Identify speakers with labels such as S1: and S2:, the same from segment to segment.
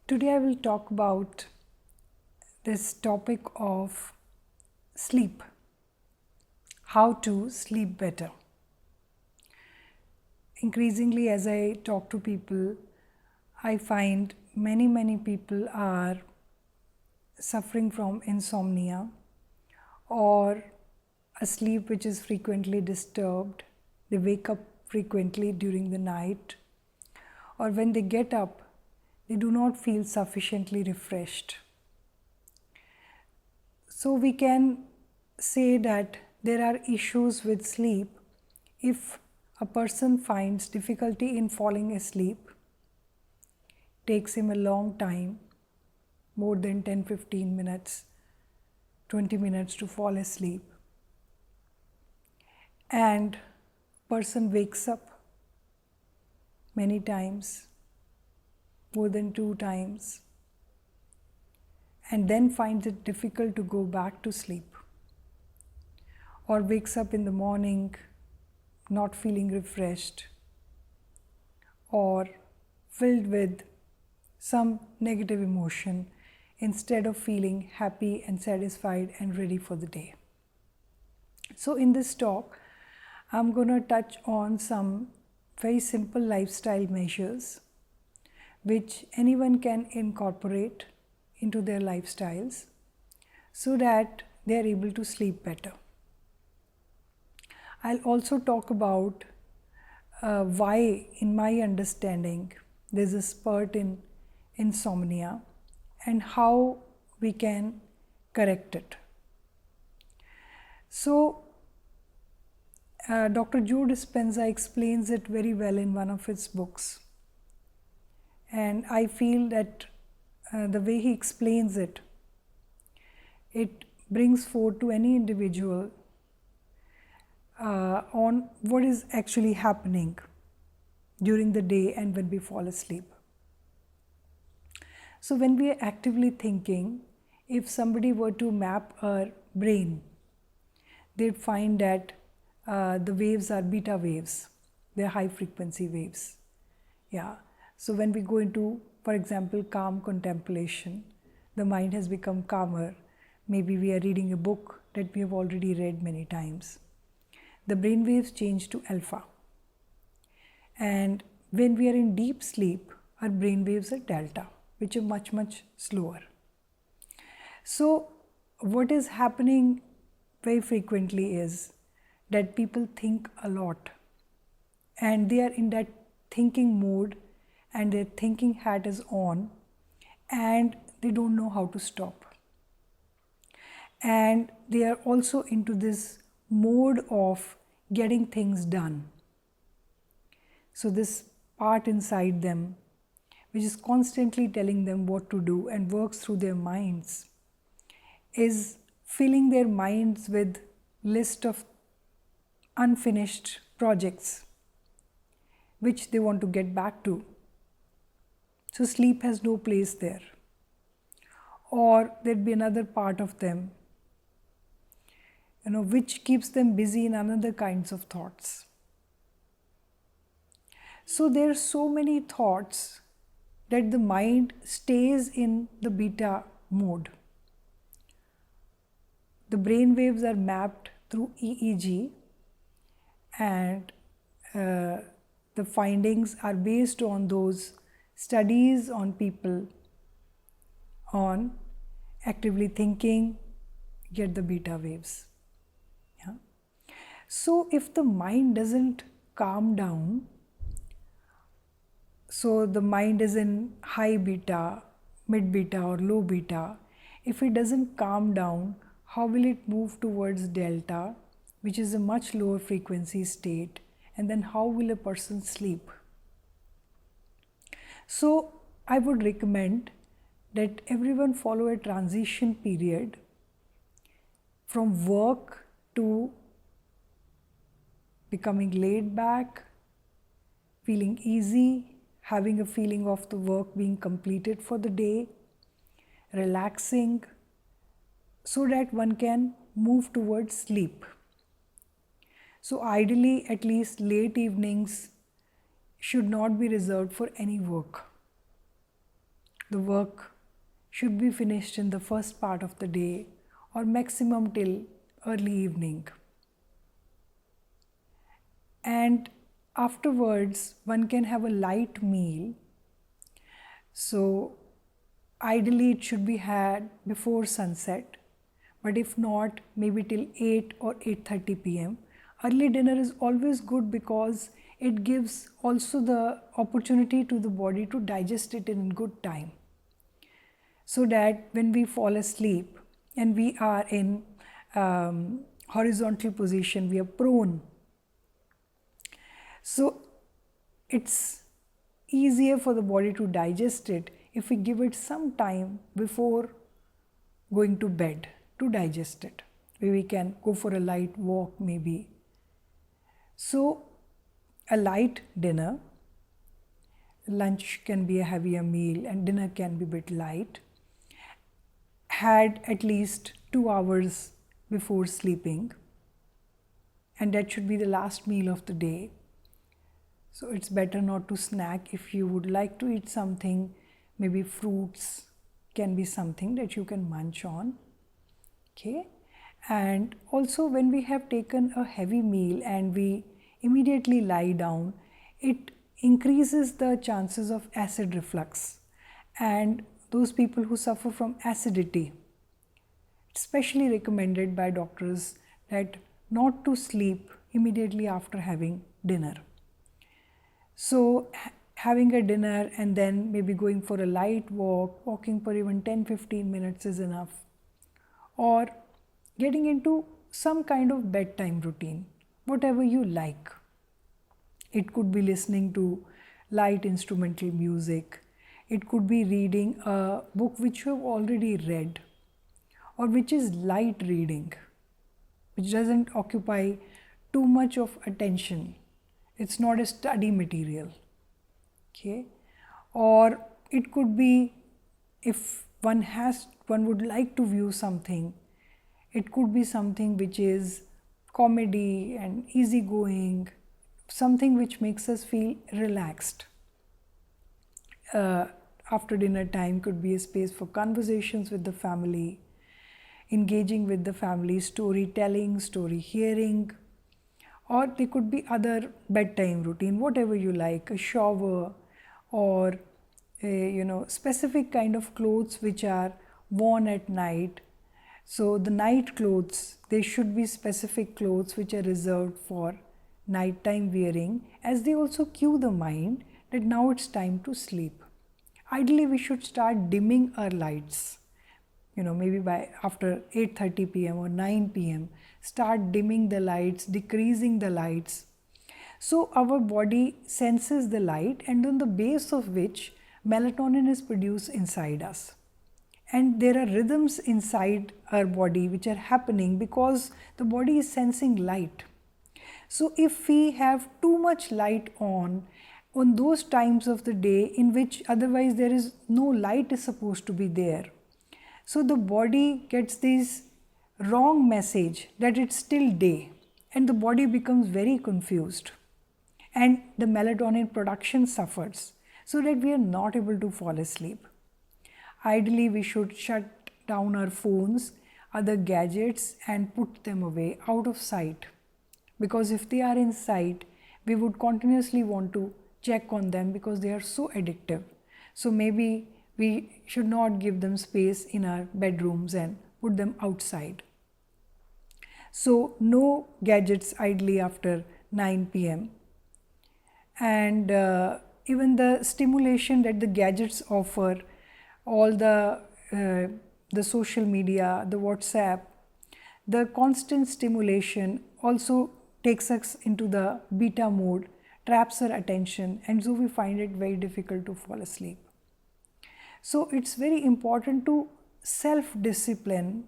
S1: Today I will talk about this topic of sleep, how to sleep better. Increasingly, as I talk to people, I find many people are suffering from insomnia or a sleep which is frequently disturbed. They wake up frequently during the night, or when they get up, they do not feel sufficiently refreshed. So we can say that there are issues with sleep if a person finds difficulty in falling asleep, takes him a long time, more than 10-15 minutes, 20 minutes to fall asleep, and person wakes up many times, more than 2 times, and then finds it difficult to go back to sleep, or wakes up in the morning not feeling refreshed or filled with some negative emotion instead of feeling happy and satisfied and ready for the day. So in this talk, I'm going to touch on some very simple lifestyle measures which anyone can incorporate into their lifestyles so that they are able to sleep better. I'll also talk about why, in my understanding, there's a spurt in insomnia and how we can correct it. So, Dr. Joe Dispenza explains it very well in one of his books. And I feel that the way he explains it, it brings forth to any individual on what is actually happening during the day and when we fall asleep. So when we are actively thinking, if somebody were to map our brain, they'd find that the waves are beta waves. They're high frequency waves. Yeah. So when we go into, for example, calm contemplation, the mind has become calmer. Maybe we are reading a book that we have already read many times. The brain waves change to alpha. And when we are in deep sleep, our brain waves are delta, which are much slower. So what is happening very frequently is that people think a lot and they are in that thinking mode and their thinking hat is on and they don't know how to stop. And they are also into this mode of getting things done. So this part inside them, which is constantly telling them what to do and works through their minds, is filling their minds with list of unfinished projects which they want to get back to. So sleep has no place there. Or there'd be another part of them, which keeps them busy in another kinds of thoughts. So there are so many thoughts that the mind stays in the beta mode. The brain waves are mapped through EEG, and the findings are based on those studies on people on actively thinking, get the beta waves. Yeah. So if the mind doesn't calm down, so the mind is in high beta, mid beta or low beta, if it doesn't calm down, how will it move towards delta, which is a much lower frequency state, and then how will a person sleep? So I would recommend that everyone follow a transition period from work to becoming laid back, feeling easy, having a feeling of the work being completed for the day, relaxing, so that one can move towards sleep. So ideally, at least late evenings should not be reserved for any work. the work should be finished in the first part of the day or maximum till early evening. And afterwards, one can have a light meal. So, ideally, it should be had before sunset, but if not, maybe till 8 or 8:30 p.m. Early dinner is always good because it gives also the opportunity to the body to digest it in good time, so that when we fall asleep and we are in horizontal position, we are prone. So it's easier for the body to digest it if we give it some time before going to bed to digest it. Maybe we can go for a light walk maybe. So a light dinner, lunch can be a heavier meal and dinner can be a bit light, had at least 2 hours before sleeping, and that should be the last meal of the day. So it's better not to snack. If you would like to eat something, maybe fruits can be something that you can munch on. Okay. And also when we have taken a heavy meal and we immediately lie down, it increases the chances of acid reflux. And those people who suffer from acidity, especially recommended by doctors that not to sleep immediately after having dinner. So having a dinner and then maybe going for a light walk, walking for even 10-15 minutes is enough. Or getting into some kind of bedtime routine, whatever you like. It could be listening to light instrumental music. It could be reading a book which you have already read, or which is light reading, which doesn't occupy too much of attention. It's not a study material. Okay. Or it could be, if one would like to view something, it could be something which is comedy and easygoing, something which makes us feel relaxed. After dinner time could be a space for conversations with the family, engaging with the family, storytelling, story hearing, or there could be other bedtime routine, whatever you like, a shower, or a, specific kind of clothes which are worn at night. So the night clothes, they should be specific clothes which are reserved for nighttime wearing, as they also cue the mind that now it's time to sleep. Ideally, we should start dimming our lights. Maybe by after 8:30 p.m. or 9 p.m. start dimming the lights, decreasing the lights. So our body senses the light, and on the base of which melatonin is produced inside us. And there are rhythms inside our body which are happening because the body is sensing light. So if we have too much light on those times of the day in which otherwise there is no light is supposed to be there, so the body gets this wrong message that it's still day, and the body becomes very confused, and the melatonin production suffers, so that we are not able to fall asleep. Ideally, we should shut down our phones, other gadgets, and put them away out of sight, because if they are in sight, we would continuously want to check on them because they are so addictive. So maybe we should not give them space in our bedrooms and put them outside. So no gadgets ideally after 9 p.m. And even the stimulation that the gadgets offer, all the social media, the WhatsApp, the constant stimulation also takes us into the beta mode, traps our attention, and so we find it very difficult to fall asleep. So it's very important to self-discipline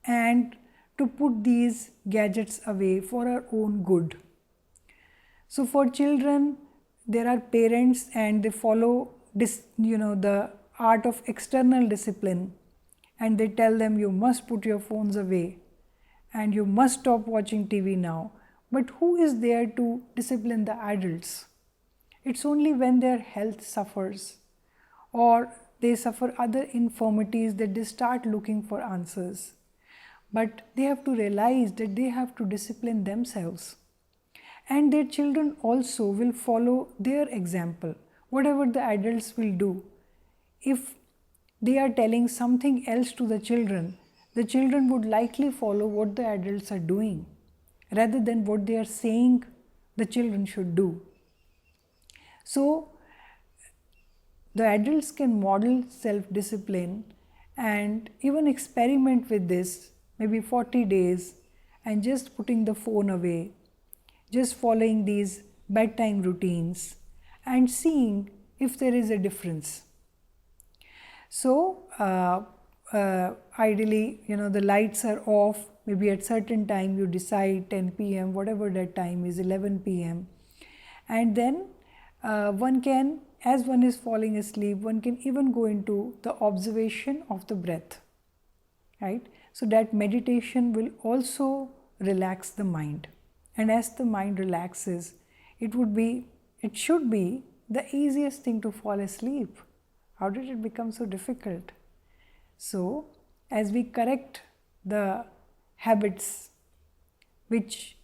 S1: and to put these gadgets away for our own good. So for children, there are parents and they follow the art of external discipline, and they tell them you must put your phones away and you must stop watching TV now. But who is there to discipline the adults? It's only when their health suffers or they suffer other infirmities that they start looking for answers. But they have to realize that they have to discipline themselves. And their children also will follow their example. Whatever the adults will do, if they are telling something else to the children would likely follow what the adults are doing rather than what they are saying the children should do. So, the adults can model self-discipline and even experiment with this, maybe 40 days, and just putting the phone away, just following these bedtime routines and seeing if there is a difference. So, ideally, the lights are off, maybe at certain time you decide 10 p.m., whatever that time is, 11 p.m. And then one can, as one is falling asleep, one can even go into the observation of the breath, right? So that meditation will also relax the mind. And as the mind relaxes, it should be the easiest thing to fall asleep. How did it become so difficult? So, as we correct the habits which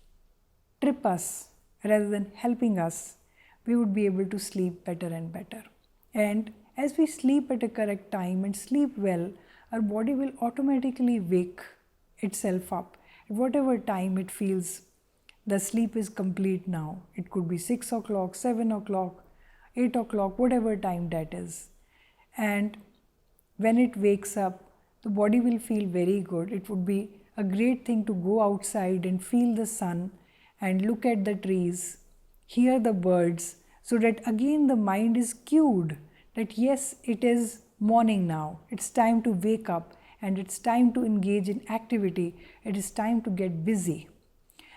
S1: trip us rather than helping us, we would be able to sleep better and better. And as we sleep at a correct time and sleep well, our body will automatically wake itself up at whatever time it feels the sleep is complete now. It could be 6 o'clock, 7 o'clock, 8 o'clock, whatever time that is. And when it wakes up, the body will feel very good. It would be a great thing to go outside and feel the sun and look at the trees, hear the birds, so that again the mind is cued that yes, it is morning now. It's time to wake up and it's time to engage in activity. It is time to get busy.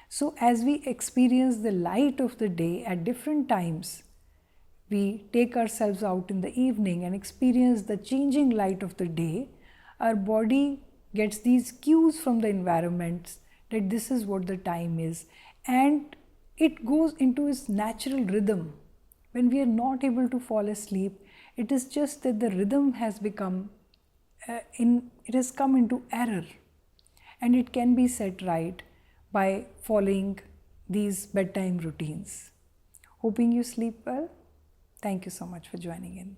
S1: So as we experience the light of the day at different times, we take ourselves out in the evening and experience the changing light of the day, our body gets these cues from the environment that this is what the time is, and it goes into its natural rhythm. When we are not able to fall asleep, it is just that the rhythm has become, it has come into error, and it can be set right by following these bedtime routines. Hoping you sleep well. Thank you so much for joining in.